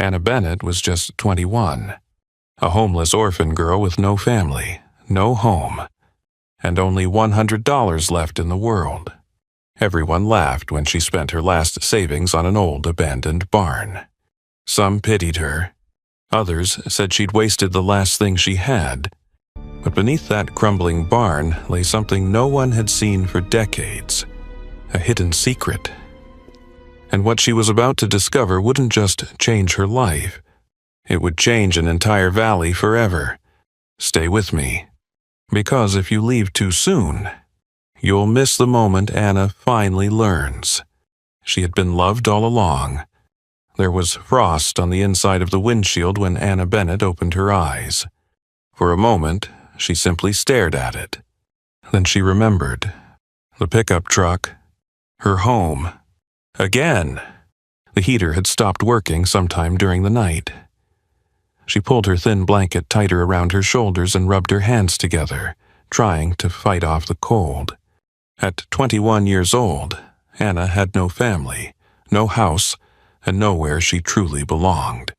Anna Bennett was just 21, a homeless orphan girl with no family, no home, and only $100 left in the world. Everyone laughed when she spent her last savings on an old abandoned barn. Some pitied her. Others said she'd wasted the last thing she had. But beneath that crumbling barn lay something no one had seen for decades, a hidden secret. And what she was about to discover wouldn't just change her life. It would change an entire valley forever. Stay with me, because if you leave too soon, you'll miss the moment Anna finally learns. She had been loved all along. There was frost on the inside of the windshield when Anna Bennett opened her eyes. For a moment, she simply stared at it. Then she remembered. The pickup truck. Her home. Again! The heater had stopped working sometime during the night. She pulled her thin blanket tighter around her shoulders and rubbed her hands together, trying to fight off the cold. At 21 years old, Anna had no family, no house, and nowhere she truly belonged.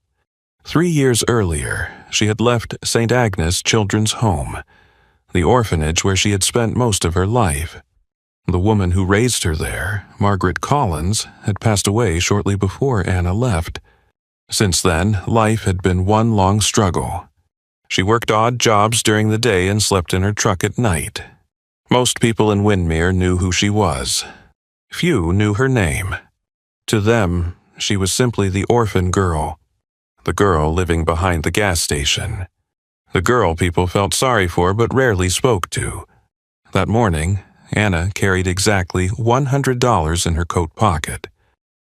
3 years earlier, she had left St. Agnes Children's Home, the orphanage where she had spent most of her life. The woman who raised her there, Margaret Collins, had passed away shortly before Anna left. Since then, life had been one long struggle. She worked odd jobs during the day and slept in her truck at night. Most people in Windermere knew who she was. Few knew her name. To them, she was simply the orphan girl, the girl living behind the gas station, the girl people felt sorry for but rarely spoke to. That morning, Anna carried exactly $100 in her coat pocket.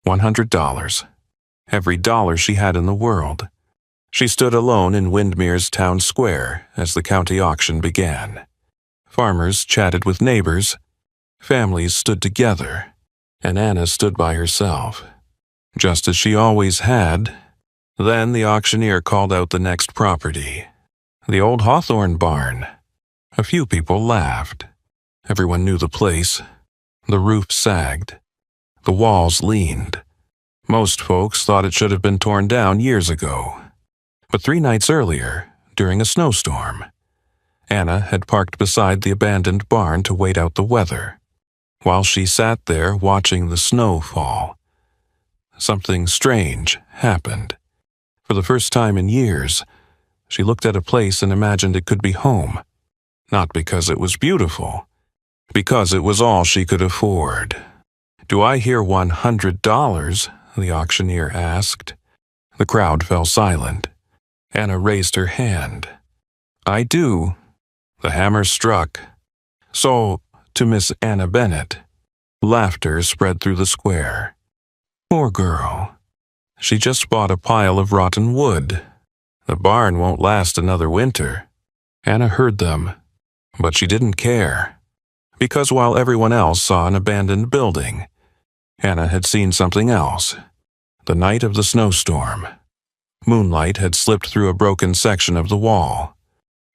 $100. Every dollar she had in the world. She stood alone in Windermere's town square as the county auction began. Farmers chatted with neighbors. Families stood together, and Anna stood by herself, just as she always had. Then the auctioneer called out the next property, the old Hawthorne barn. A few people laughed. Everyone knew the place. The roof sagged. The walls leaned. Most folks thought it should have been torn down years ago. But 3 nights earlier, during a snowstorm, Anna had parked beside the abandoned barn to wait out the weather. While she sat there watching the snow fall, something strange happened. For the first time in years, she looked at a place and imagined it could be home. Not because it was beautiful, because it was all she could afford. "Do I hear $100? The auctioneer asked. The crowd fell silent. Anna raised her hand. "I do." The hammer struck. So, to Miss Anna Bennett, laughter spread through the square. Poor girl. She just bought a pile of rotten wood. The barn won't last another winter. Anna heard them, but she didn't care. Because while everyone else saw an abandoned building, Anna had seen something else. The night of the snowstorm. Moonlight had slipped through a broken section of the wall,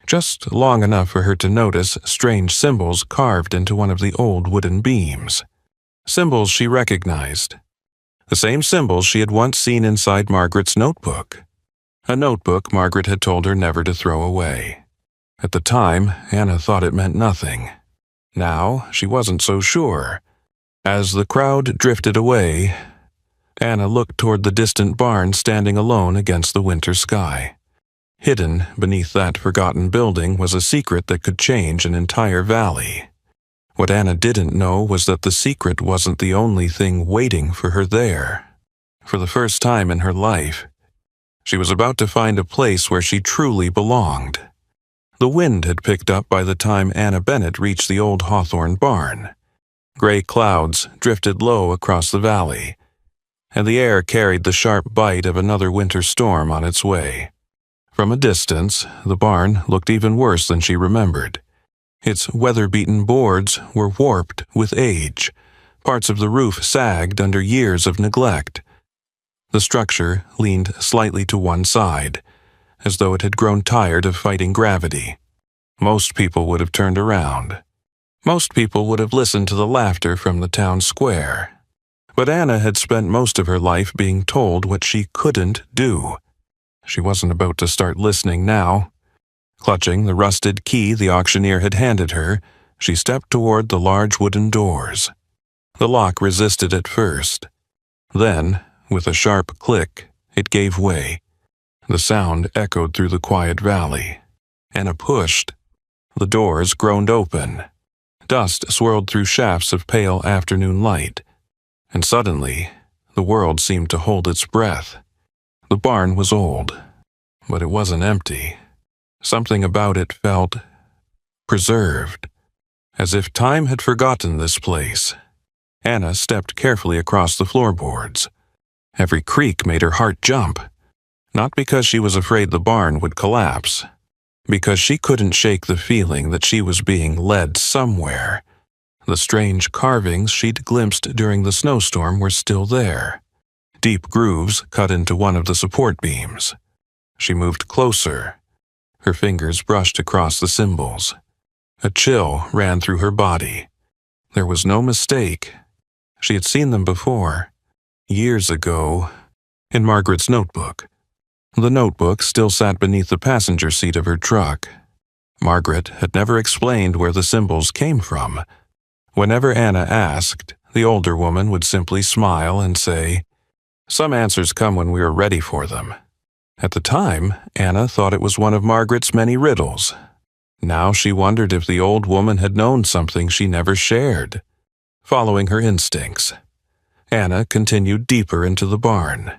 just long enough for her to notice strange symbols carved into one of the old wooden beams. Symbols she recognized. The same symbols she had once seen inside Margaret's notebook. A notebook Margaret had told her never to throw away. At the time, Anna thought it meant nothing. Now, she wasn't so sure. As the crowd drifted away, Anna looked toward the distant barn standing alone against the winter sky. Hidden beneath that forgotten building was a secret that could change an entire valley. What Anna didn't know was that the secret wasn't the only thing waiting for her there. For the first time in her life, she was about to find a place where she truly belonged. The wind had picked up by the time Anna Bennett reached the old Hawthorne barn. Gray clouds drifted low across the valley, and the air carried the sharp bite of another winter storm on its way. From a distance, the barn looked even worse than she remembered. Its weather-beaten boards were warped with age. Parts of the roof sagged under years of neglect. The structure leaned slightly to one side, as though it had grown tired of fighting gravity. Most people would have turned around. Most people would have listened to the laughter from the town square. But Anna had spent most of her life being told what she couldn't do. She wasn't about to start listening now. Clutching the rusted key the auctioneer had handed her, she stepped toward the large wooden doors. The lock resisted at first. Then, with a sharp click, it gave way. The sound echoed through the quiet valley. Anna pushed. The doors groaned open. Dust swirled through shafts of pale afternoon light. And suddenly, the world seemed to hold its breath. The barn was old, but it wasn't empty. Something about it felt preserved, as if time had forgotten this place. Anna stepped carefully across the floorboards. Every creak made her heart jump, not because she was afraid the barn would collapse, because she couldn't shake the feeling that she was being led somewhere. The strange carvings she'd glimpsed during the snowstorm were still there. Deep grooves cut into one of the support beams. She moved closer. Her fingers brushed across the symbols. A chill ran through her body. There was no mistake. She had seen them before, years ago, in Margaret's notebook. The notebook still sat beneath the passenger seat of her truck. Margaret had never explained where the symbols came from. Whenever Anna asked, the older woman would simply smile and say, "Some answers come when we are ready for them." At the time, Anna thought it was one of Margaret's many riddles. Now she wondered if the old woman had known something she never shared. Following her instincts, Anna continued deeper into the barn.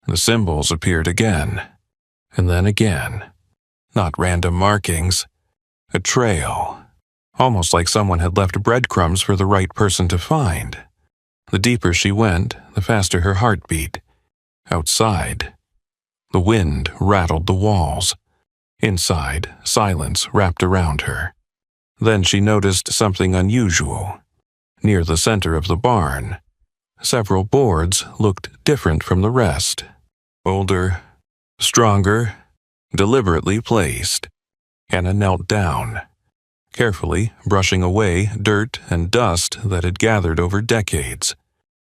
The symbols appeared again, and then again. Not random markings, a trail, almost like someone had left breadcrumbs for the right person to find. The deeper she went, the faster her heart beat. Outside, the wind rattled the walls. Inside, silence wrapped around her. Then she noticed something unusual. Near the center of the barn, several boards looked different from the rest. Older, stronger, deliberately placed. Anna knelt down, carefully brushing away dirt and dust that had gathered over decades.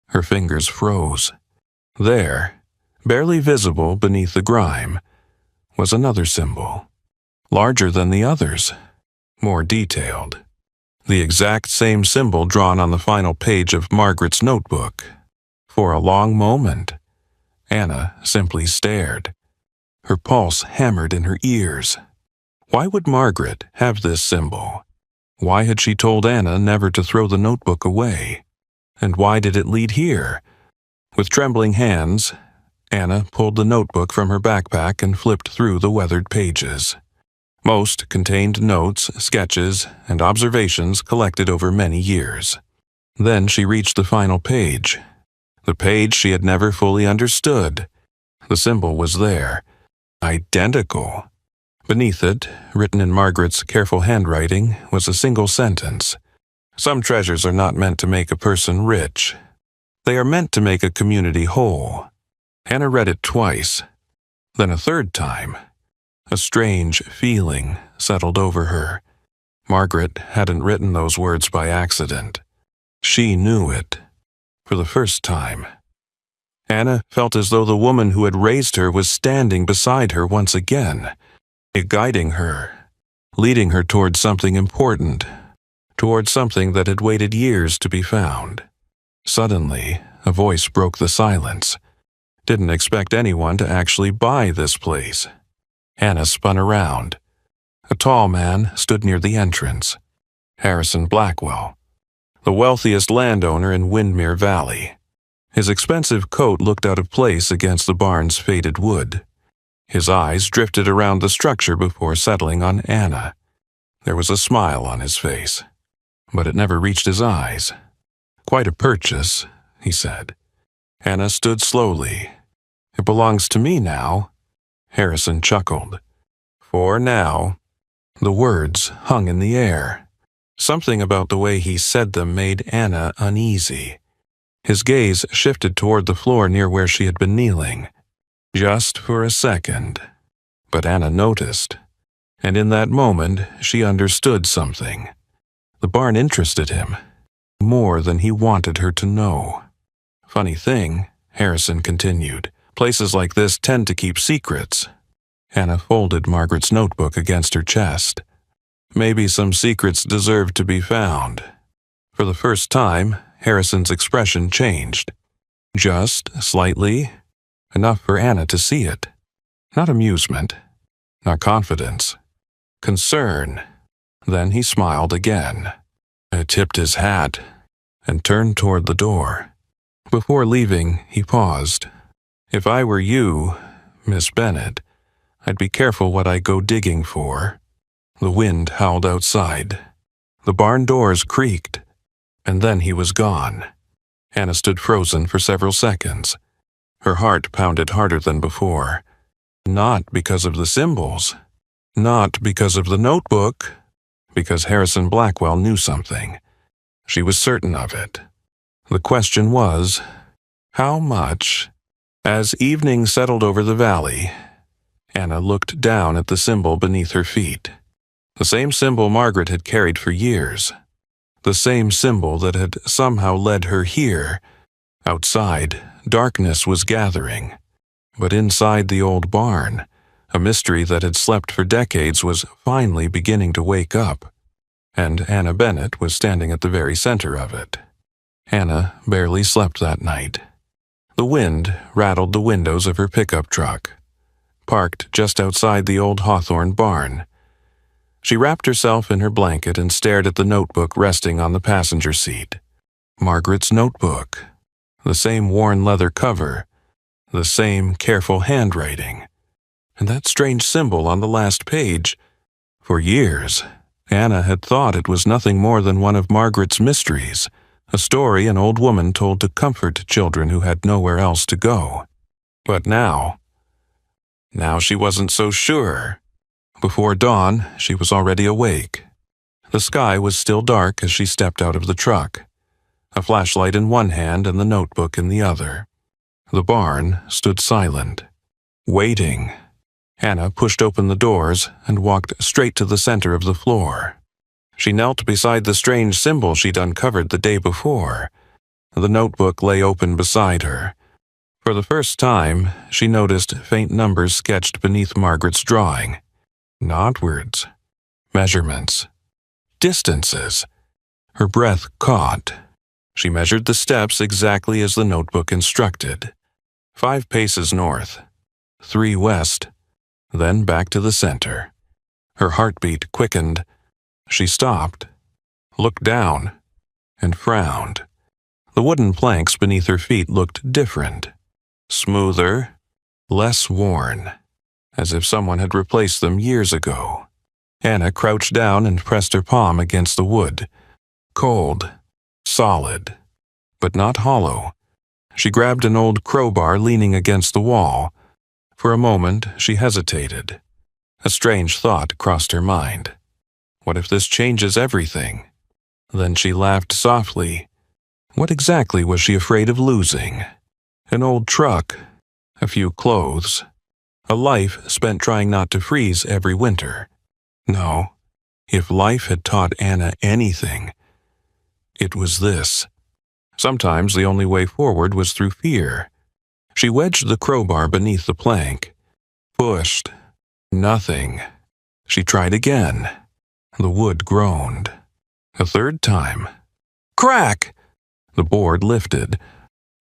Her fingers froze. There, barely visible beneath the grime, was another symbol, larger than the others, more detailed. The exact same symbol drawn on the final page of Margaret's notebook. For a long moment, Anna simply stared. Her pulse hammered in her ears. Why would Margaret have this symbol? Why had she told Anna never to throw the notebook away? And why did it lead here? With trembling hands, Anna pulled the notebook from her backpack and flipped through the weathered pages. Most contained notes, sketches, and observations collected over many years. Then she reached the final page. The page she had never fully understood. The symbol was there, identical. Beneath it, written in Margaret's careful handwriting, was a single sentence. "Some treasures are not meant to make a person rich. They are meant to make a community whole." Anna read it twice, then a third time. A strange feeling settled over her. Margaret hadn't written those words by accident. She knew it. For the first time. Anna felt as though the woman who had raised her was standing beside her once again, guiding her, leading her towards something important, towards something that had waited years to be found. Suddenly, a voice broke the silence. Didn't expect anyone to actually buy this place. Anna spun around. A tall man stood near the entrance. Harrison Blackwell, the wealthiest landowner in Windmere Valley. His expensive coat looked out of place against the barn's faded wood. His eyes drifted around the structure before settling on Anna. There was a smile on his face, but it never reached his eyes. "Quite a purchase," he said. Anna stood slowly. "It belongs to me now." Harrison chuckled. "For now." The words hung in the air. Something about the way he said them made Anna uneasy. His gaze shifted toward the floor near where she had been kneeling. Just for a second. But Anna noticed. And in that moment, she understood something. The barn interested him, more than he wanted her to know. Funny thing, Harrison continued, places like this tend to keep secrets. Anna folded Margaret's notebook against her chest. Maybe some secrets deserve to be found. For the first time, Harrison's expression changed. Just slightly, enough for Anna to see it. Not amusement, not confidence, concern. Then he smiled again, tipped his hat, and turned toward the door. Before leaving, he paused. If I were you, Miss Bennet, I'd be careful what I go digging for. The wind howled outside. The barn doors creaked, and then he was gone. Anna stood frozen for several seconds. Her heart pounded harder than before. Not because of the symbols. Not because of the notebook. Because Harrison Blackwell knew something. She was certain of it. The question was, how much? As evening settled over the valley, Anna looked down at the symbol beneath her feet. The same symbol Margaret had carried for years. The same symbol that had somehow led her here. Outside, darkness was gathering. But inside the old barn, a mystery that had slept for decades was finally beginning to wake up. And Anna Bennet was standing at the very center of it. Anna barely slept that night. The wind rattled the windows of her pickup truck, parked just outside the old Hawthorne barn. She wrapped herself in her blanket and stared at the notebook resting on the passenger seat. Margaret's notebook. The same worn leather cover. The same careful handwriting. And that strange symbol on the last page. For years, Anna had thought it was nothing more than one of Margaret's mysteries, a story an old woman told to comfort children who had nowhere else to go. But now she wasn't so sure. Before dawn, she was already awake. The sky was still dark as she stepped out of the truck, a flashlight in one hand and the notebook in the other. The barn stood silent, waiting. Anna pushed open the doors and walked straight to the center of the floor. She knelt beside the strange symbol she'd uncovered the day before. The notebook lay open beside her. For the first time, she noticed faint numbers sketched beneath Margaret's drawing. Not words, measurements, distances. Her breath caught. She measured the steps exactly as the notebook instructed. 5 paces north, 3 west, then back to the center. Her heartbeat quickened. She stopped, looked down, and frowned. The wooden planks beneath her feet looked different, smoother, less worn, as if someone had replaced them years ago. Anna crouched down and pressed her palm against the wood. Cold, solid, but not hollow. She grabbed an old crowbar leaning against the wall. For a moment, she hesitated. A strange thought crossed her mind. What if this changes everything? Then she laughed softly. What exactly was she afraid of losing? An old truck, a few clothes, a life spent trying not to freeze every winter. No, if life had taught Anna anything, it was this. Sometimes the only way forward was through fear. She wedged the crowbar beneath the plank. Pushed. Nothing. She tried again. The wood groaned. A third time. Crack! The board lifted.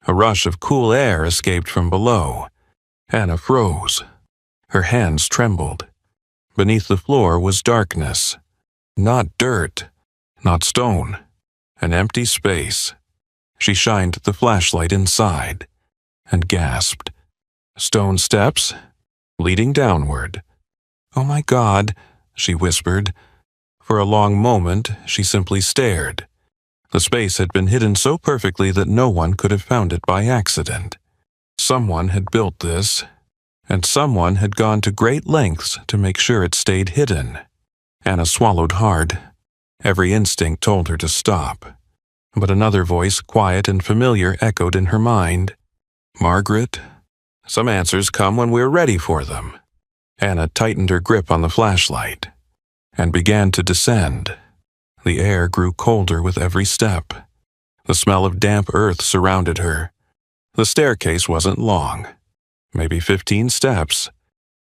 A rush of cool air escaped from below. Anna froze. Her hands trembled. Beneath the floor was darkness. Not dirt. Not stone. An empty space. She shined the flashlight inside and gasped. Stone steps, leading downward. Oh my God, she whispered. For a long moment, she simply stared. The space had been hidden so perfectly that no one could have found it by accident. Someone had built this, and someone had gone to great lengths to make sure it stayed hidden. Anna swallowed hard. Every instinct told her to stop. But another voice, quiet and familiar, echoed in her mind. Margaret, some answers come when we're ready for them. Anna tightened her grip on the flashlight and began to descend. The air grew colder with every step. The smell of damp earth surrounded her. The staircase wasn't long, maybe 15 steps,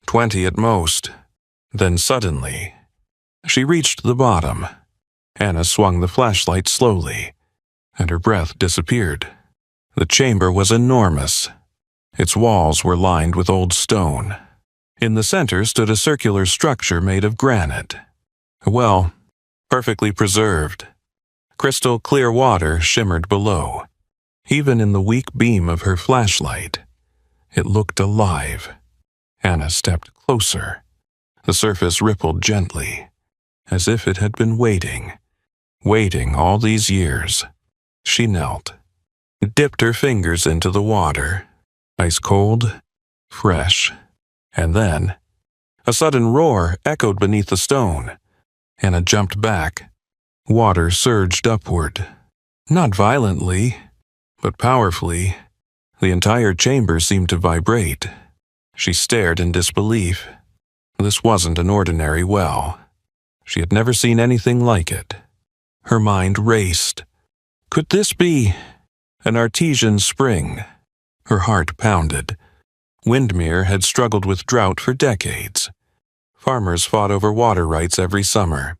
20 at most. Then suddenly, she reached the bottom. Anna swung the flashlight slowly, and her breath disappeared. The chamber was enormous. Its walls were lined with old stone. In the center stood a circular structure made of granite. Well, perfectly preserved. Crystal clear water shimmered below. Even in the weak beam of her flashlight, it looked alive. Anna stepped closer. The surface rippled gently, as if it had been waiting all these years. She knelt, dipped her fingers into the water, ice cold, fresh, and then a sudden roar echoed beneath the stone. Anna jumped back. Water surged upward, not violently, but powerfully. The entire chamber seemed to vibrate. She stared in disbelief. This wasn't an ordinary well. She had never seen anything like it. Her mind raced. Could this be an artesian spring? Her heart pounded. Windmere had struggled with drought for decades. Farmers fought over water rights every summer.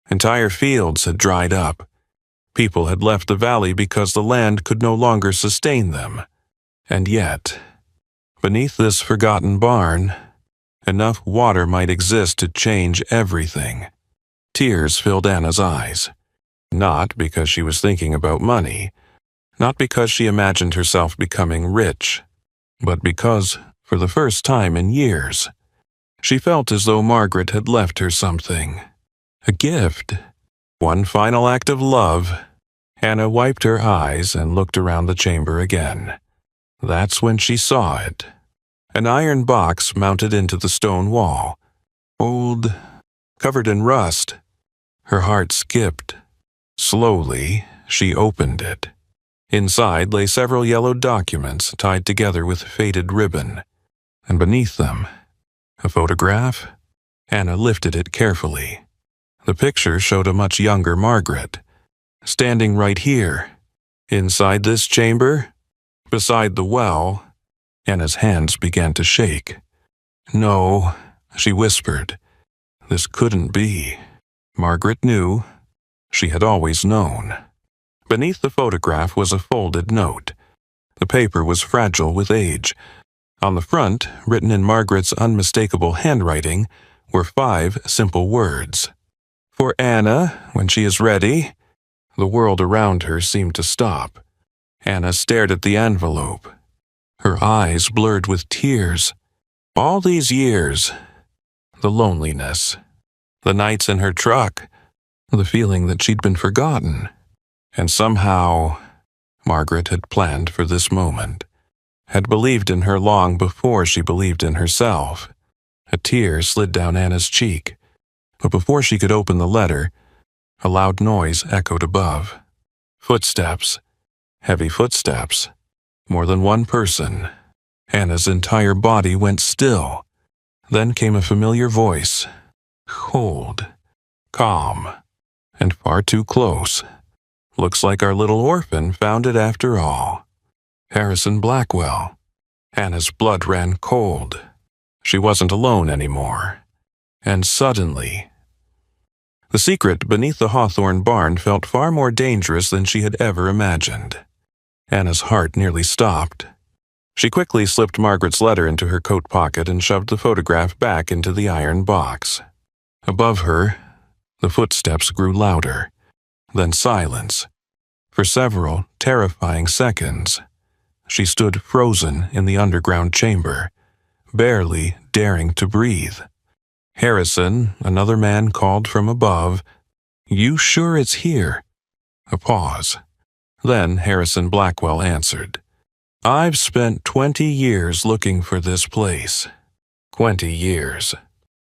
Entire fields had dried up. People had left the valley because the land could no longer sustain them. And yet, beneath this forgotten barn, enough water might exist to change everything. Tears filled Anna's eyes. Not because she was thinking about money, not because she imagined herself becoming rich, but because, for the first time in years, she felt as though Margaret had left her something. A gift. One final act of love. Anna wiped her eyes and looked around the chamber again. That's when she saw it. An iron box mounted into the stone wall. Old, covered in rust. Her heart skipped. Slowly, she opened it. Inside lay several yellow documents tied together with faded ribbon. And beneath them, a photograph. Anna lifted it carefully. The picture showed a much younger Margaret, standing right here, inside this chamber, beside the well. Anna's hands began to shake. No, she whispered. This couldn't be. Margaret knew. She had always known. Beneath the photograph was a folded note. The paper was fragile with age. On the front, written in Margaret's unmistakable handwriting, were 5 simple words. For Anna, when she is ready. The world around her seemed to stop. Anna stared at the envelope. Her eyes blurred with tears. All these years. The loneliness. The nights in her truck. The feeling that she'd been forgotten. And somehow, Margaret had planned for this moment. Had believed in her long before she believed in herself. A tear slid down Anna's cheek. But before she could open the letter, a loud noise echoed above. Footsteps. Heavy footsteps. More than one person. Anna's entire body went still. Then came a familiar voice. Cold. Calm. And far too close. Looks like our little orphan found it after all. Harrison Blackwell. Anna's blood ran cold. She wasn't alone anymore. And suddenly, the secret beneath the Hawthorne barn felt far more dangerous than she had ever imagined. Anna's heart nearly stopped. She quickly slipped Margaret's letter into her coat pocket and shoved the photograph back into the iron box. Above her, the footsteps grew louder, then silence. For several terrifying seconds, she stood frozen in the underground chamber, barely daring to breathe. Harrison, another man, called from above, "You sure it's here?" A pause. Then Harrison Blackwell answered, "I've spent 20 years looking for this place." 20 years.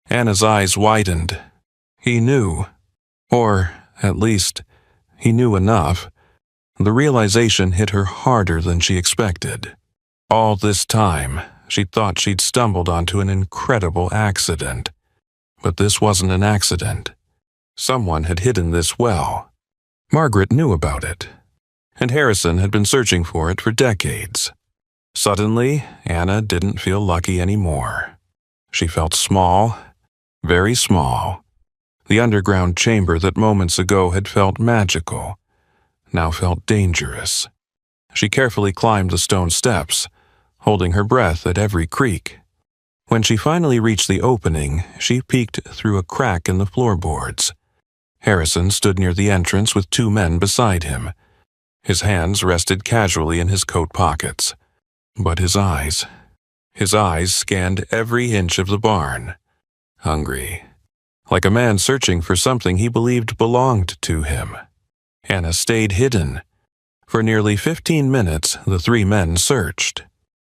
Anna's eyes widened. He knew. Or, at least, he knew enough. The realization hit her harder than she expected. All this time, she'd thought she'd stumbled onto an incredible accident. But this wasn't an accident. Someone had hidden this well. Margaret knew about it. And Harrison had been searching for it for decades. Suddenly, Anna didn't feel lucky anymore. She felt small, very small. The underground chamber that moments ago had felt magical, now felt dangerous. She carefully climbed the stone steps, holding her breath at every creak. When she finally reached the opening, she peeked through a crack in the floorboards. Harrison stood near the entrance with 2 men beside him. His hands rested casually in his coat pockets. But his eyes scanned every inch of the barn. Hungry. Like a man searching for something he believed belonged to him. Anna stayed hidden. For nearly 15 minutes, the 3 men searched.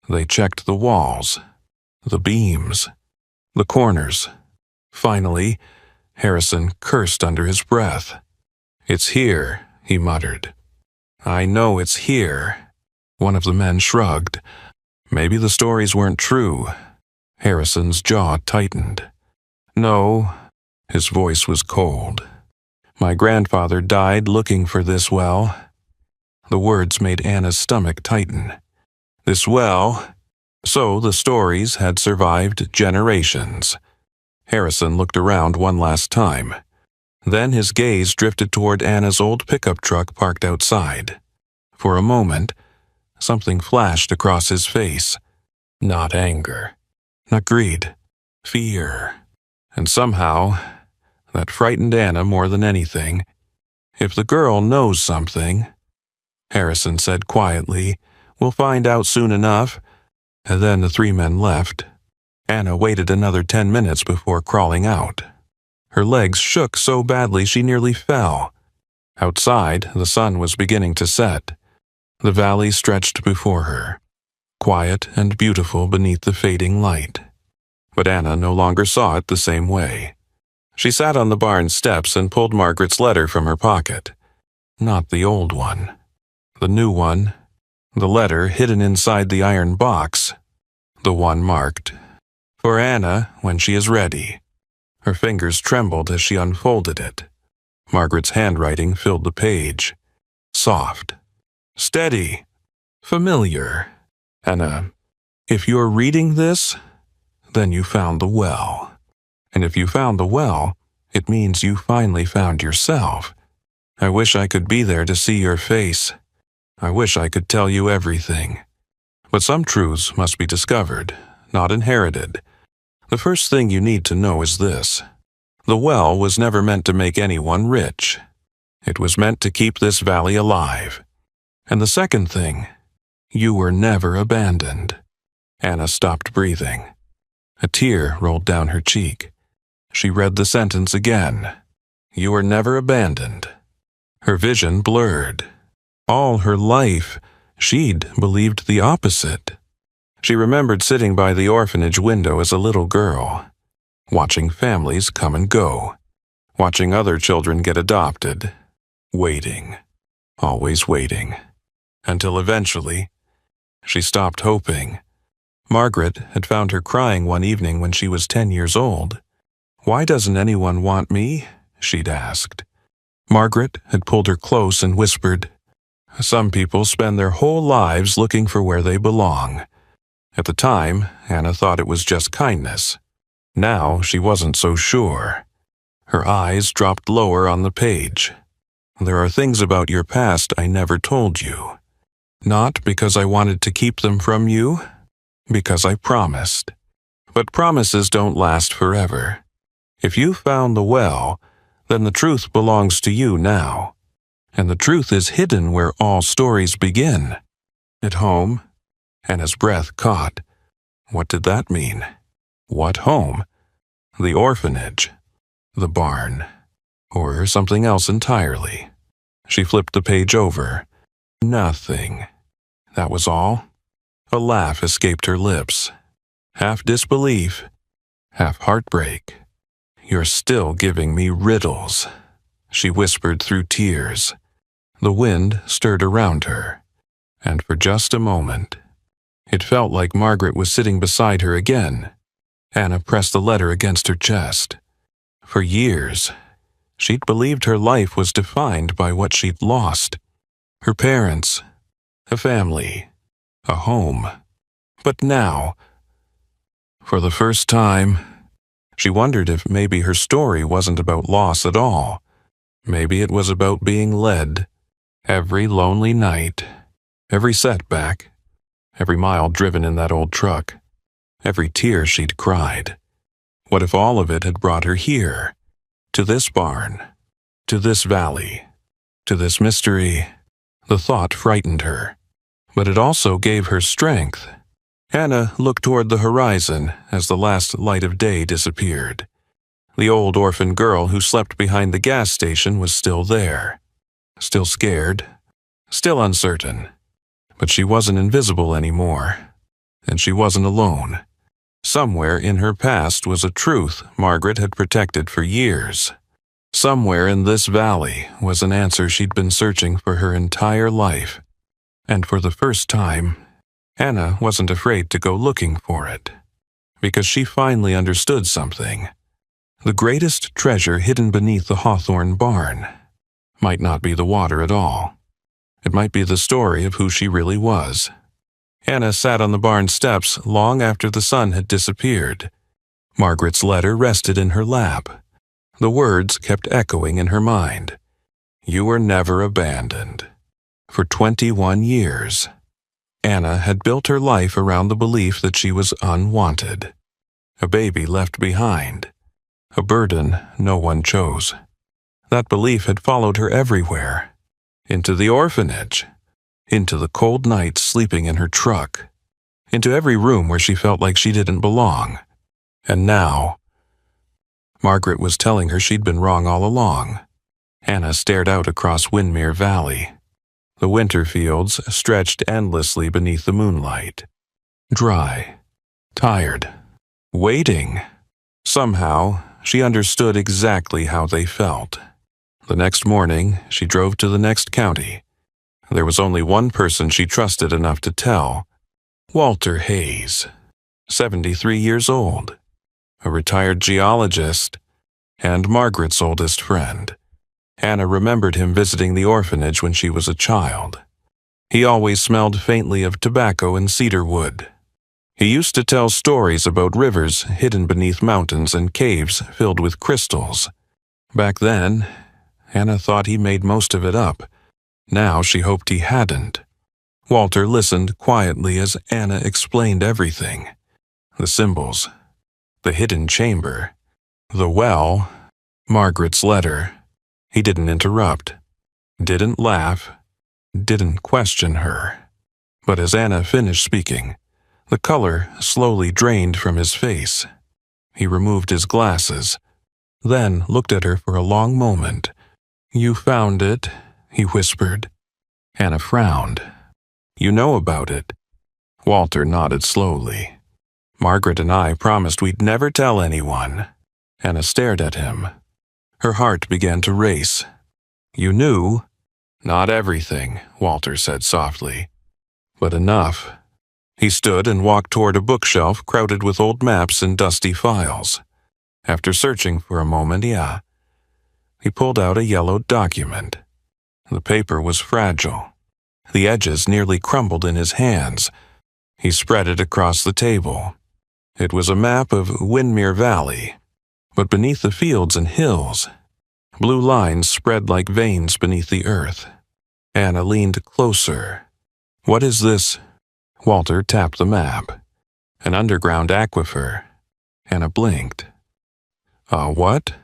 They checked the walls, the beams, the corners. Finally, Harrison cursed under his breath. "It's here," he muttered. "I know it's here." One of the men shrugged. Maybe the stories weren't true. Harrison's jaw tightened. "No," his voice was cold. "My grandfather died looking for this well." The words made Anna's stomach tighten. This well. So the stories had survived generations. Harrison looked around one last time. Then his gaze drifted toward Anna's old pickup truck parked outside. For a moment, something flashed across his face. Not anger, not greed, fear. And somehow, that frightened Anna more than anything. "If the girl knows something," Harrison said quietly, "we'll find out soon enough." And then the 3 men left. Anna waited another 10 minutes before crawling out. Her legs shook so badly she nearly fell. Outside, the sun was beginning to set. The valley stretched before her, quiet and beautiful beneath the fading light. But Anna no longer saw it the same way. She sat on the barn steps and pulled Margaret's letter from her pocket. Not the old one. The new one. The letter hidden inside the iron box. The one marked, "For Anna when she is ready." Her fingers trembled as she unfolded it. Margaret's handwriting filled the page. Soft. Steady. Familiar. "Anna, if you're reading this, then you found the well. And if you found the well, it means you finally found yourself. I wish I could be there to see your face. I wish I could tell you everything. But some truths must be discovered, not inherited. The first thing you need to know is this. The well was never meant to make anyone rich. It was meant to keep this valley alive. And the second thing, you were never abandoned." Anna stopped breathing. A tear rolled down her cheek. She read the sentence again. "You were never abandoned." Her vision blurred. All her life, she'd believed the opposite. She remembered sitting by the orphanage window as a little girl, watching families come and go, watching other children get adopted, waiting, always waiting, until eventually, she stopped hoping. Margaret had found her crying one evening when she was 10 years old. "Why doesn't anyone want me?" she'd asked. Margaret had pulled her close and whispered, "Some people spend their whole lives looking for where they belong." At the time, Anna thought it was just kindness. Now she wasn't so sure. Her eyes dropped lower on the page. "There are things about your past I never told you. Not because I wanted to keep them from you, because I promised. But promises don't last forever. If you found the well, then the truth belongs to you now. And the truth is hidden where all stories begin. At home." Anna's breath caught. What did that mean? What home? The orphanage? The barn? Or something else entirely? She flipped the page over. Nothing. That was all. A laugh escaped her lips. Half disbelief, half heartbreak. "You're still giving me riddles," she whispered through tears. The wind stirred around her, and for just a moment, it felt like Margaret was sitting beside her again. Anna pressed the letter against her chest. For years, she'd believed her life was defined by what she'd lost. Her parents, a family, a home. But now, for the first time, she wondered if maybe her story wasn't about loss at all. Maybe it was about being led. Every lonely night, every setback, every mile driven in that old truck, every tear she'd cried. What if all of it had brought her here, to this barn, to this valley, to this mystery? The thought frightened her, but it also gave her strength. Anna looked toward the horizon as the last light of day disappeared. The old orphan girl who slept behind the gas station was still there. Still scared, still uncertain. But she wasn't invisible anymore, and she wasn't alone. Somewhere in her past was a truth Margaret had protected for years. Somewhere in this valley was an answer she'd been searching for her entire life. And for the first time, Anna wasn't afraid to go looking for it, because she finally understood something. The greatest treasure hidden beneath the hawthorn barn might not be the water at all. It might be the story of who she really was. Anna sat on the barn steps long after the sun had disappeared. Margaret's letter rested in her lap. The words kept echoing in her mind. You were never abandoned. For 21 years, Anna had built her life around the belief that she was unwanted. A baby left behind. A burden no one chose. That belief had followed her everywhere. Into the orphanage. Into the cold nights sleeping in her truck. Into every room where she felt like she didn't belong. And now, Margaret was telling her she'd been wrong all along. Anna stared out across Windmere Valley. The winter fields stretched endlessly beneath the moonlight. Dry, tired, waiting. Somehow, she understood exactly how they felt. The next morning, she drove to the next county. There was only one person she trusted enough to tell. Walter Hayes, 73 years old, a retired geologist, and Margaret's oldest friend. Anna remembered him visiting the orphanage when she was a child. He always smelled faintly of tobacco and cedar wood. He used to tell stories about rivers hidden beneath mountains and caves filled with crystals. Back then, Anna thought he made most of it up. Now she hoped he hadn't. Walter listened quietly as Anna explained everything. The symbols, the hidden chamber, the well, Margaret's letter. He didn't interrupt, didn't laugh, didn't question her. But as Anna finished speaking, the color slowly drained from his face. He removed his glasses, then looked at her for a long moment. You found it, he whispered. Anna frowned. You know about it. Walter nodded slowly. Margaret and I promised we'd never tell anyone. Anna stared at him. Her heart began to race. You knew? Not everything, Walter said softly. But enough. He stood and walked toward a bookshelf crowded with old maps and dusty files. After searching for a moment, he pulled out a yellowed document. The paper was fragile. The edges nearly crumbled in his hands. He spread it across the table. It was a map of Windmere Valley. But beneath the fields and hills, blue lines spread like veins beneath the earth. Anna leaned closer. What is this? Walter tapped the map. An underground aquifer. Anna blinked. What?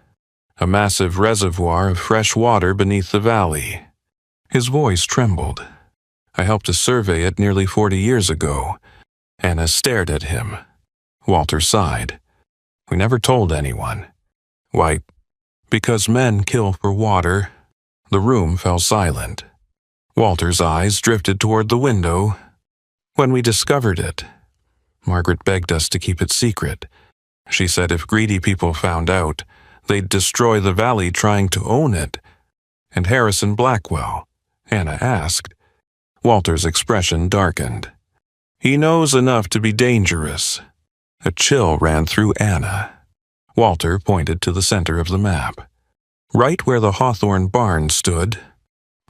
A massive reservoir of fresh water beneath the valley. His voice trembled. I helped to survey it nearly 40 years ago. Anna stared at him. Walter sighed. We never told anyone. Why, because men kill for water. The room fell silent. Walter's eyes drifted toward the window. When we discovered it, Margaret begged us to keep it secret. She said if greedy people found out, they'd destroy the valley trying to own it. And Harrison Blackwell? Anna asked. Walter's expression darkened. He knows enough to be dangerous. A chill ran through Anna. Walter pointed to the center of the map. Right where the hawthorn barn stood.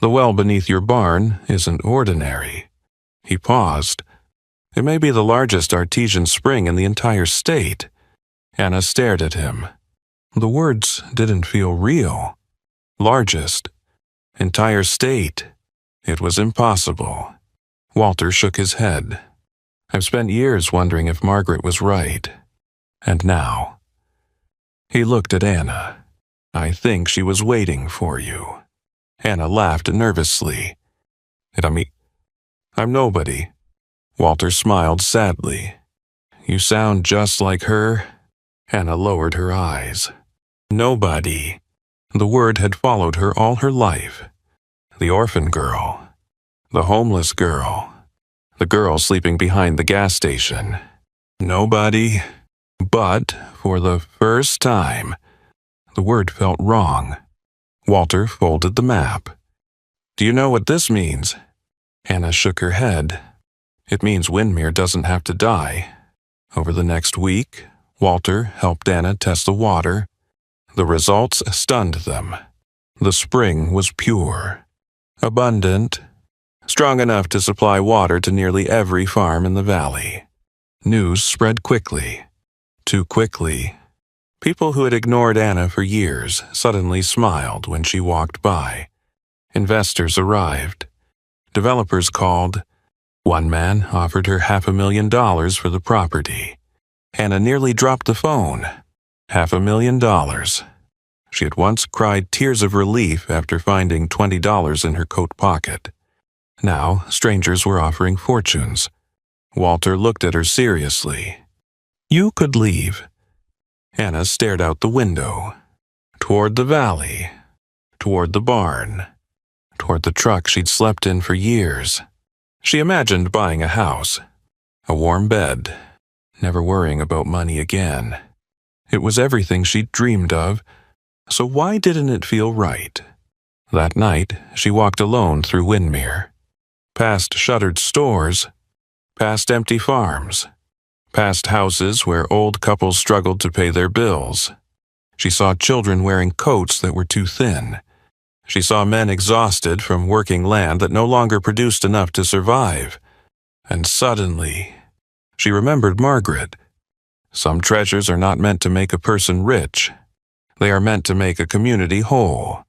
The well beneath your barn isn't ordinary. He paused. It may be the largest artesian spring in the entire state. Anna stared at him. The words didn't feel real. Largest. Entire state. It was impossible. Walter shook his head. I've spent years wondering if Margaret was right. And now. He looked at Anna. I think she was waiting for you. Anna laughed nervously. I'm nobody. Walter smiled sadly. You sound just like her. Anna lowered her eyes. Nobody. The word had followed her all her life. The orphan girl. The homeless girl. The girl sleeping behind the gas station. Nobody. But, for the first time, the word felt wrong. Walter folded the map. Do you know what this means? Anna shook her head. It means Windermere doesn't have to die. Over the next week, Walter helped Anna test the water. The results stunned them. The spring was pure, abundant, strong enough to supply water to nearly every farm in the valley. News spread quickly. Too quickly. People who had ignored Anna for years suddenly smiled when she walked by. Investors arrived. Developers called. One man offered her $500,000 for the property. Anna nearly dropped the phone. $500,000. She had once cried tears of relief after finding $20 in her coat pocket. Now, strangers were offering fortunes. Walter looked at her seriously. You could leave. Anna stared out the window. Toward the valley. Toward the barn. Toward the truck she'd slept in for years. She imagined buying a house. A warm bed. Never worrying about money again. It was everything she'd dreamed of, so why didn't it feel right? That night, she walked alone through Windermere. Past shuttered stores. Past empty farms. Past houses where old couples struggled to pay their bills. She saw children wearing coats that were too thin. She saw men exhausted from working land that no longer produced enough to survive. And suddenly, she remembered Margaret. Some treasures are not meant to make a person rich. They are meant to make a community whole.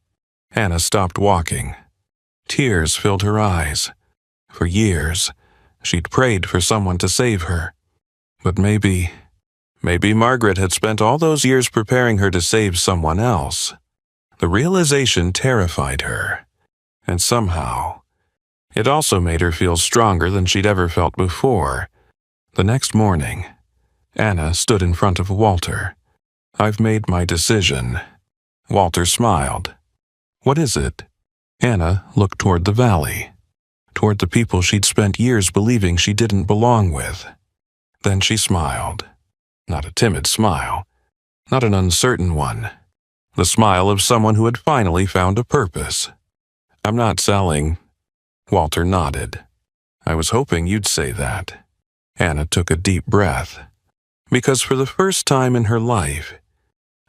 Anna stopped walking. Tears filled her eyes. For years, she'd prayed for someone to save her. But maybe Margaret had spent all those years preparing her to save someone else. The realization terrified her. And somehow, it also made her feel stronger than she'd ever felt before. The next morning, Anna stood in front of Walter. I've made my decision. Walter smiled. What is it? Anna looked toward the valley, toward the people she'd spent years believing she didn't belong with. Then she smiled. Not a timid smile, not an uncertain one. The smile of someone who had finally found a purpose. I'm not selling. Walter nodded. I was hoping you'd say that. Anna took a deep breath. Because for the first time in her life,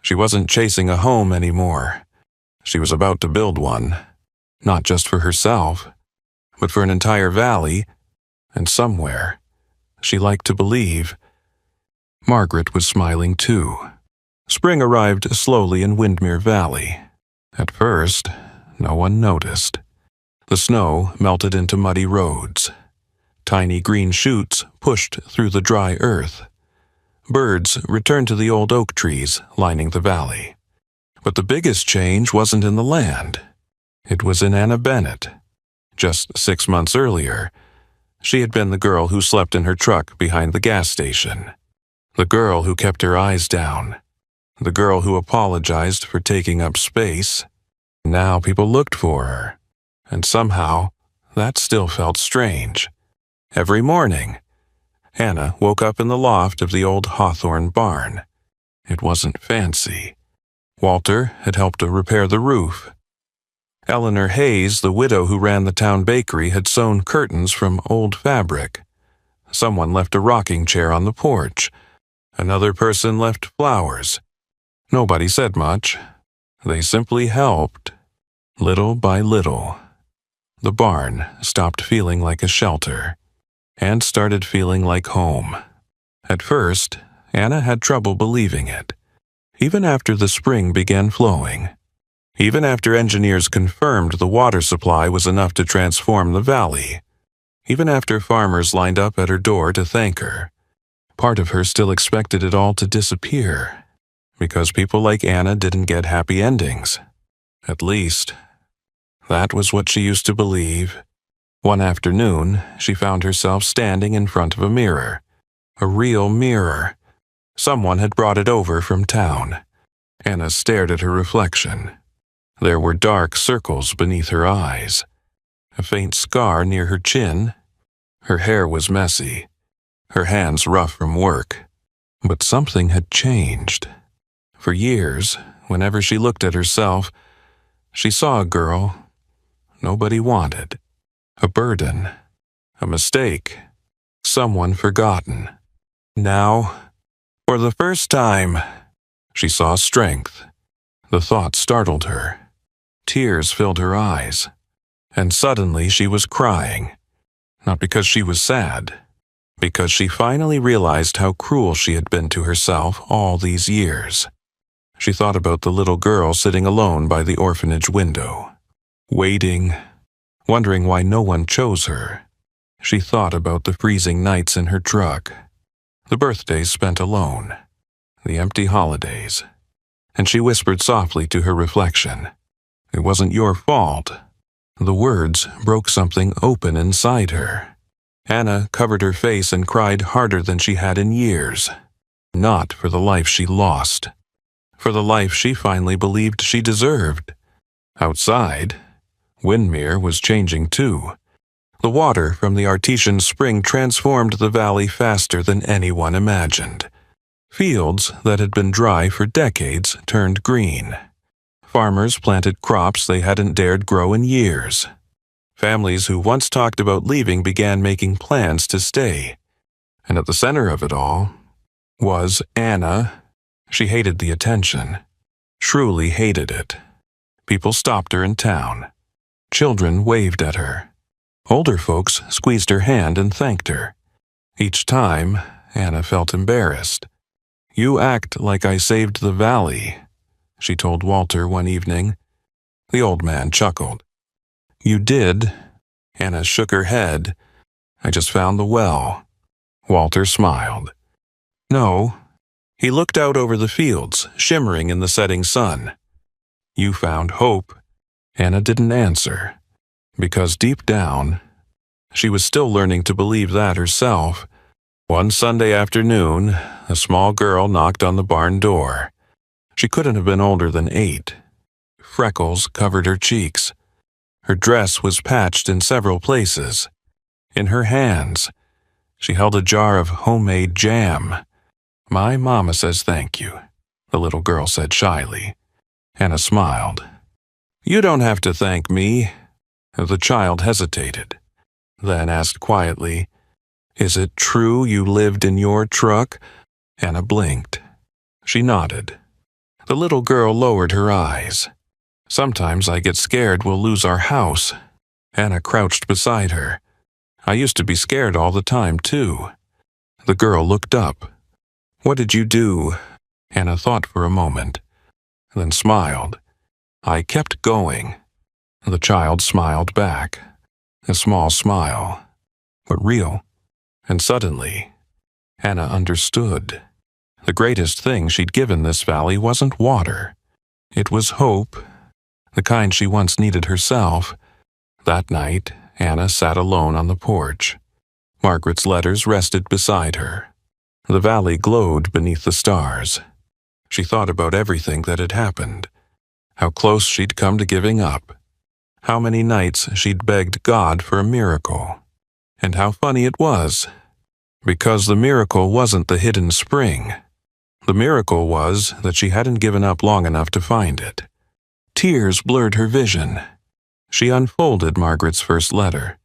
she wasn't chasing a home anymore. She was about to build one, not just for herself, but for an entire valley, and somewhere, she liked to believe. Margaret was smiling too. Spring arrived slowly in Windermere Valley. At first, no one noticed. The snow melted into muddy roads. Tiny green shoots pushed through the dry earth. Birds returned to the old oak trees lining the valley. But the biggest change wasn't in the land. It was in Anna Bennett. Just 6 months earlier, she had been the girl who slept in her truck behind the gas station. The girl who kept her eyes down. The girl who apologized for taking up space. Now people looked for her, and somehow that still felt strange. Every morning, Anna woke up in the loft of the old Hawthorne barn. It wasn't fancy. Walter had helped to repair the roof. Eleanor Hayes, the widow who ran the town bakery, had sewn curtains from old fabric. Someone left a rocking chair on the porch. Another person left flowers. Nobody said much. They simply helped, little by little. The barn stopped feeling like a shelter. and started feeling like home. At first, Anna had trouble believing it. Even after the spring began flowing, even after engineers confirmed the water supply was enough to transform the valley, even after farmers lined up at her door to thank her, part of her still expected it all to disappear, because people like Anna didn't get happy endings. At least, that was what she used to believe. One afternoon, she found herself standing in front of a mirror. A real mirror. Someone had brought it over from town. Anna stared at her reflection. There were dark circles beneath her eyes, a faint scar near her chin. Her hair was messy, her hands rough from work. But something had changed. For years, whenever she looked at herself, she saw a girl nobody wanted, a burden, a mistake, someone forgotten. Now, for the first time, she saw strength. The thought startled her. Tears filled her eyes, and suddenly she was crying, not because she was sad, because she finally realized how cruel she had been to herself all these years. She thought about the little girl sitting alone by the orphanage window, waiting, wondering why no one chose her. She thought about the freezing nights in her truck, the birthdays spent alone, the empty holidays, and she whispered softly to her reflection, "It wasn't your fault." The words broke something open inside her. Anna covered her face and cried harder than she had in years. Not for the life she lost, for the life she finally believed she deserved. Outside, Windmere was changing too. The water from the artesian spring transformed the valley faster than anyone imagined. Fields that had been dry for decades turned green. Farmers planted crops they hadn't dared grow in years. Families who once talked about leaving began making plans to stay. And at the center of it all was Anna. She hated the attention, truly hated it. People stopped her in town. Children waved at her. Older folks squeezed her hand and thanked her. Each time, Anna felt embarrassed. "You act like I saved the valley," she told Walter one evening. The old man chuckled. "You did?" Anna shook her head. "I just found the well." Walter smiled. "No." He looked out over the fields, shimmering in the setting sun. "You found hope." Anna didn't answer, because deep down, she was still learning to believe that herself. One Sunday afternoon, a small girl knocked on the barn door. She couldn't have been older than 8. Freckles covered her cheeks. Her dress was patched in several places. In her hands, she held a jar of homemade jam. "My mama says thank you," the little girl said shyly. Anna smiled. "You don't have to thank me." The child hesitated, then asked quietly, "Is it true you lived in your truck?" Anna blinked. She nodded. The little girl lowered her eyes. "Sometimes I get scared we'll lose our house." Anna crouched beside her. "I used to be scared all the time, too." The girl looked up. "What did you do?" Anna thought for a moment, then smiled. "I kept going." The child smiled back, a small smile, but real. And suddenly, Anna understood. The greatest thing she'd given this valley wasn't water. It was hope, the kind she once needed herself. That night, Anna sat alone on the porch. Margaret's letters rested beside her. The valley glowed beneath the stars. She thought about everything that had happened, how close she'd come to giving up, how many nights she'd begged God for a miracle, and how funny it was, because the miracle wasn't the hidden spring. The miracle was that she hadn't given up long enough to find it. Tears blurred her vision. She unfolded Margaret's first letter,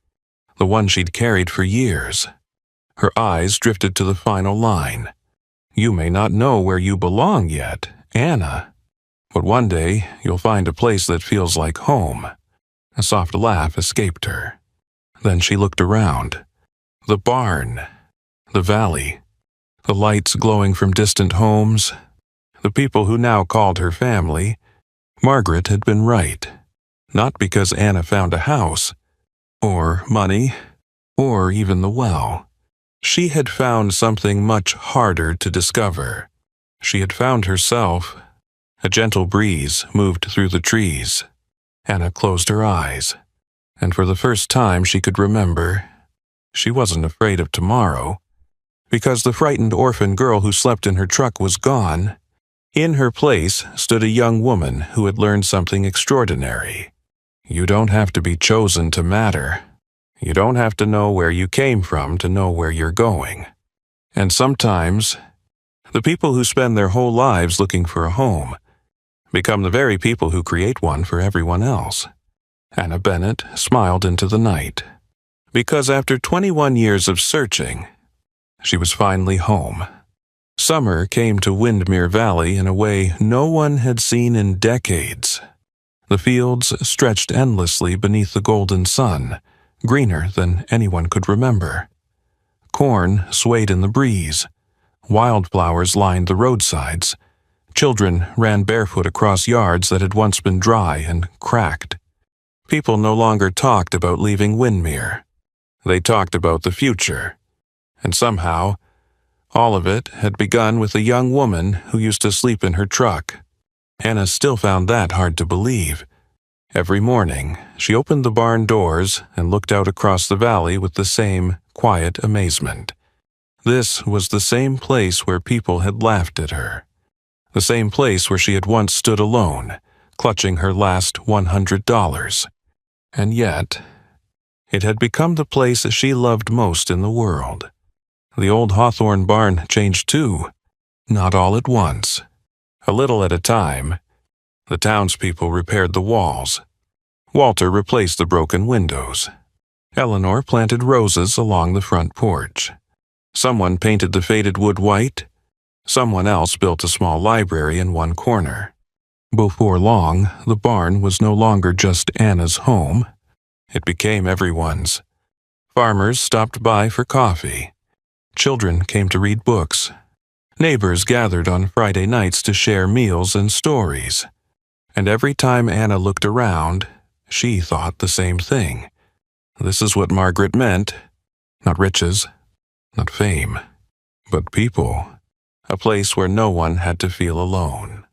the one she'd carried for years. Her eyes drifted to the final line. "You may not know where you belong yet, Anna, but one day you'll find a place that feels like home." A soft laugh escaped her. Then she looked around. The barn, the valley, the lights glowing from distant homes, the people who now called her family. Margaret had been right. Not because Anna found a house, or money, or even the well. She had found something much harder to discover. She had found herself. A gentle breeze moved through the trees. Anna closed her eyes, and for the first time she could remember, she wasn't afraid of tomorrow. Because the frightened orphan girl who slept in her truck was gone, in her place stood a young woman who had learned something extraordinary. You don't have to be chosen to matter. You don't have to know where you came from to know where you're going. And sometimes, the people who spend their whole lives looking for a home become the very people who create one for everyone else. Anna Bennett smiled into the night, because after 21 years of searching, she was finally home. Summer came to Windmere Valley in a way no one had seen in decades. The fields stretched endlessly beneath the golden sun, greener than anyone could remember. Corn swayed in the breeze. Wildflowers lined the roadsides. Children ran barefoot across yards that had once been dry and cracked. People no longer talked about leaving Windmere. They talked about the future. And somehow, all of it had begun with a young woman who used to sleep in her truck. Anna still found that hard to believe. Every morning, she opened the barn doors and looked out across the valley with the same quiet amazement. This was the same place where people had laughed at her. The same place where she had once stood alone, clutching her last $100. And yet, it had become the place she loved most in the world. The old Hawthorne barn changed too, not all at once. A little at a time. The townspeople repaired the walls. Walter replaced the broken windows. Eleanor planted roses along the front porch. Someone painted the faded wood white. Someone else built a small library in one corner. Before long, the barn was no longer just Anna's home. It became everyone's. Farmers stopped by for coffee. Children came to read books. Neighbors gathered on Friday nights to share meals and stories. And every time Anna looked around, she thought the same thing. This is what Margaret meant. Not riches, not fame, but people. A place where no one had to feel alone.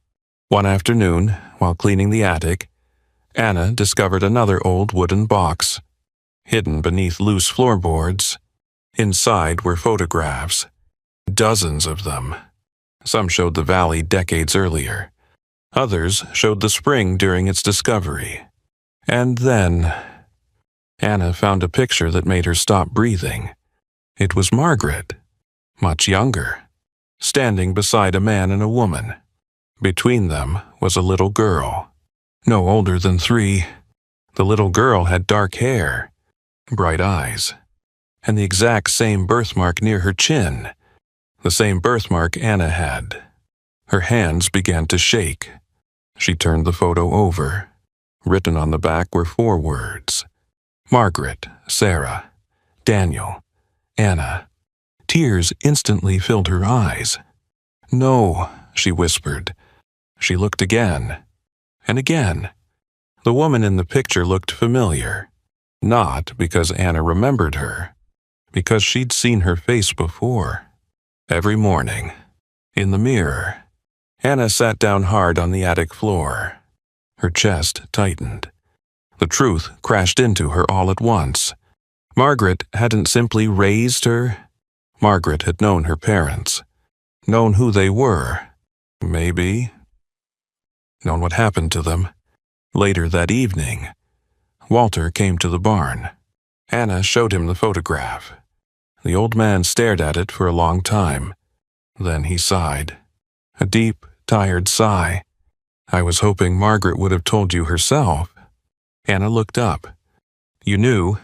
One afternoon, while cleaning the attic, Anna discovered another old wooden box. Hidden beneath loose floorboards, inside were photographs. Dozens of them. Some showed the valley decades earlier. Others showed the spring during its discovery. And then, Anna found a picture that made her stop breathing. It was Margaret, much younger, standing beside a man and a woman. Between them was a little girl, no older than 3. The little girl had dark hair, bright eyes, and the exact same birthmark near her chin, the same birthmark Anna had. Her hands began to shake. She turned the photo over. Written on the back were 4 words: Margaret, Sarah, Daniel, Anna. Tears instantly filled her eyes. "No," she whispered. She looked again, and again. The woman in the picture looked familiar, not because Anna remembered her, because she'd seen her face before. Every morning, in the mirror, Anna sat down hard on the attic floor. Her chest tightened. The truth crashed into her all at once. Margaret hadn't simply raised her. Margaret had known her parents, known who they were, maybe, known what happened to them. Later that evening, Walter came to the barn. Anna showed him the photograph. The old man stared at it for a long time. Then he sighed. A deep, tired sigh. "I was hoping Margaret would have told you herself." Anna looked up. "You knew?"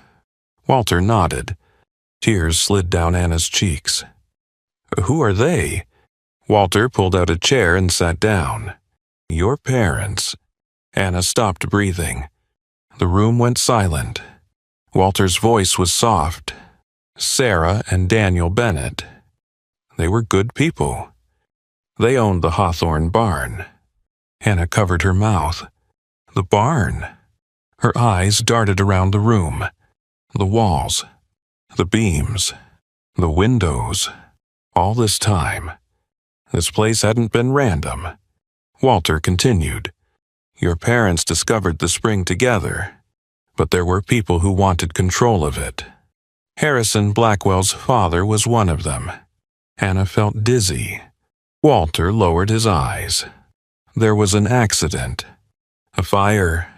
Walter nodded. Tears slid down Anna's cheeks. "Who are they?" Walter pulled out a chair and sat down. "Your parents." Anna stopped breathing. The room went silent. Walter's voice was soft. Sarah and Daniel Bennett. They were good people. They owned the Hawthorne barn. Hannah covered her mouth. The barn. Her eyes darted around the room. The walls. The beams. The windows. All this time. This place hadn't been random. Walter continued. Your parents discovered the spring together, but there were people who wanted control of it. Harrison Blackwell's father was one of them. Hannah felt dizzy. Walter lowered his eyes. There was an accident. A fire.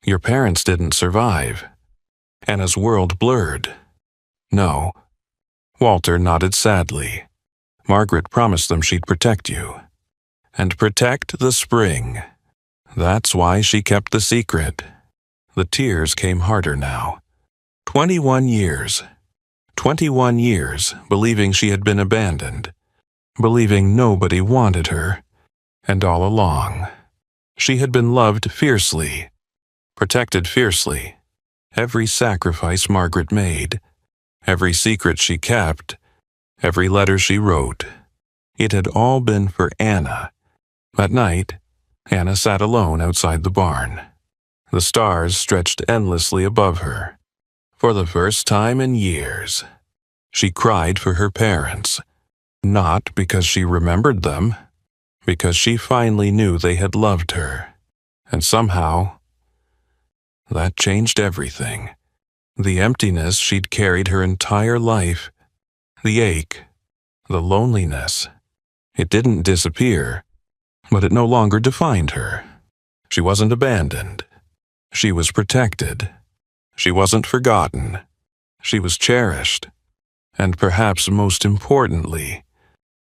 Your parents didn't survive. Hannah's world blurred. No. Walter nodded sadly. Margaret promised them she'd protect you. And protect the spring. That's why she kept the secret. The tears came harder now. 21 years. 21 years believing she had been abandoned. Believing nobody wanted her. And all along, she had been loved fiercely. Protected fiercely. Every sacrifice Margaret made. Every secret she kept. Every letter she wrote. It had all been for Anna. At night, Anna sat alone outside the barn. The stars stretched endlessly above her. For the first time in years, she cried for her parents, not because she remembered them, because she finally knew they had loved her. And somehow, that changed everything. The emptiness she'd carried her entire life, the ache, the loneliness. It didn't disappear, but it no longer defined her. She wasn't abandoned. She was protected. She wasn't forgotten. She was cherished. And perhaps most importantly,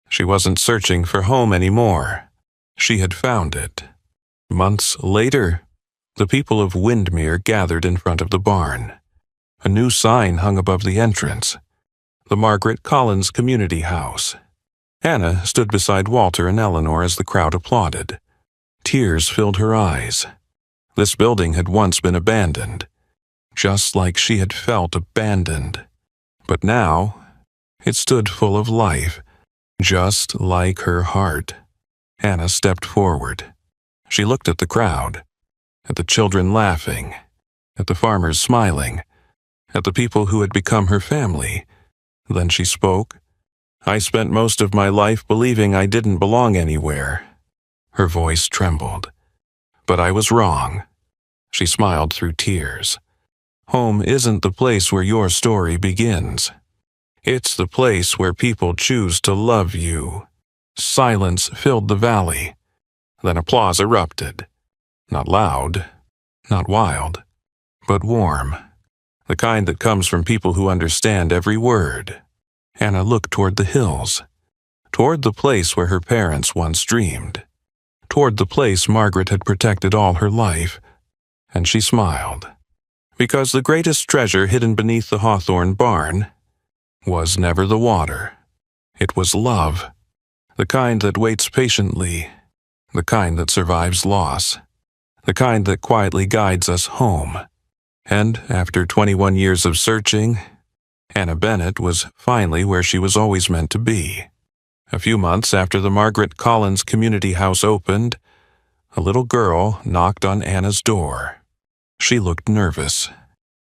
she wasn't searching for home anymore. She had found it. Months later, the people of Windermere gathered in front of the barn. A new sign hung above the entrance. The Margaret Collins Community House. Anna stood beside Walter and Eleanor as the crowd applauded. Tears filled her eyes. This building had once been abandoned, just like she had felt abandoned. But now, it stood full of life, just like her heart. Anna stepped forward. She looked at the crowd, at the children laughing, at the farmers smiling, at the people who had become her family. Then she spoke. I spent most of my life believing I didn't belong anywhere. Her voice trembled. But I was wrong. She smiled through tears. Home isn't the place where your story begins. It's the place where people choose to love you. Silence filled the valley. Then applause erupted. Not loud, not wild, but warm. The kind that comes from people who understand every word. Anna looked toward the hills, toward the place where her parents once dreamed, toward the place Margaret had protected all her life, and she smiled. Because the greatest treasure hidden beneath the Hawthorne barn was never the water. It was love, the kind that waits patiently, the kind that survives loss, the kind that quietly guides us home. And after 21 years of searching, Anna Bennett was finally where she was always meant to be. A few months after the Margaret Collins Community House opened, a little girl knocked on Anna's door. She looked nervous.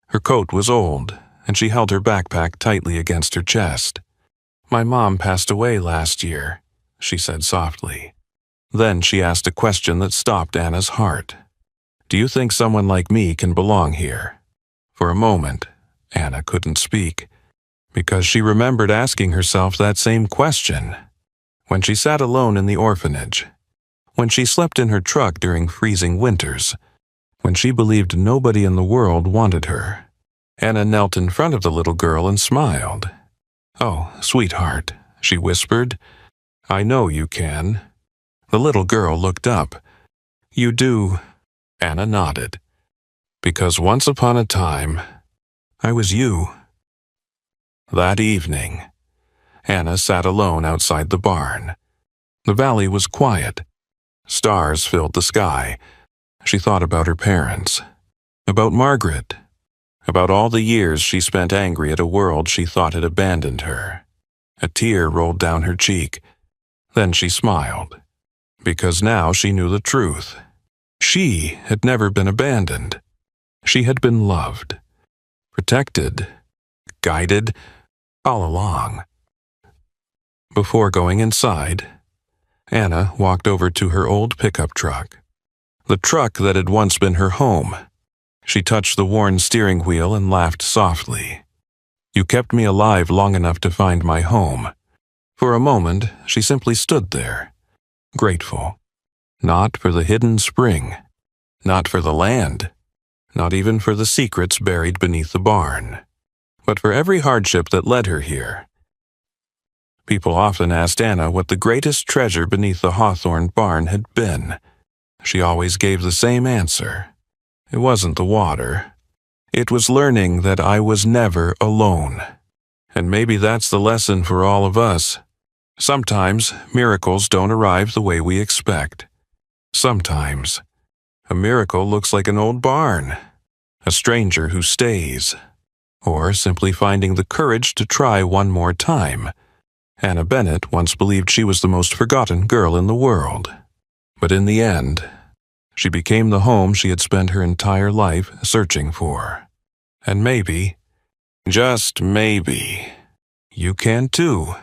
Her coat was old, and she held her backpack tightly against her chest. My mom passed away last year, she said softly. Then she asked a question that stopped Anna's heart. Do you think someone like me can belong here? For a moment, Anna couldn't speak, because she remembered asking herself that same question. When she sat alone in the orphanage, when she slept in her truck during freezing winters, when she believed nobody in the world wanted her. Anna knelt in front of the little girl and smiled. Oh, sweetheart, she whispered. I know you can. The little girl looked up. You do. Anna nodded. Because once upon a time, I was you. That evening, Anna sat alone outside the barn. The valley was quiet. Stars filled the sky. She thought about her parents, about Margaret, about all the years she spent angry at a world she thought had abandoned her. A tear rolled down her cheek. Then she smiled, because now she knew the truth. She had never been abandoned. She had been loved, protected, guided, all along. Before going inside, Anna walked over to her old pickup truck, the truck that had once been her home. She touched the worn steering wheel and laughed softly. "You kept me alive long enough to find my home." For a moment, she simply stood there, grateful. Not for the hidden spring, not for the land, not even for the secrets buried beneath the barn, but for every hardship that led her here. People often asked Anna what the greatest treasure beneath the hawthorn barn had been. She always gave the same answer. It wasn't the water. It was learning that I was never alone. And maybe that's the lesson for all of us. Sometimes miracles don't arrive the way we expect. Sometimes a miracle looks like an old barn, a stranger who stays, or simply finding the courage to try one more time. Anna Bennett once believed she was the most forgotten girl in the world. But in the end, she became the home she had spent her entire life searching for. And maybe, just maybe, you can too.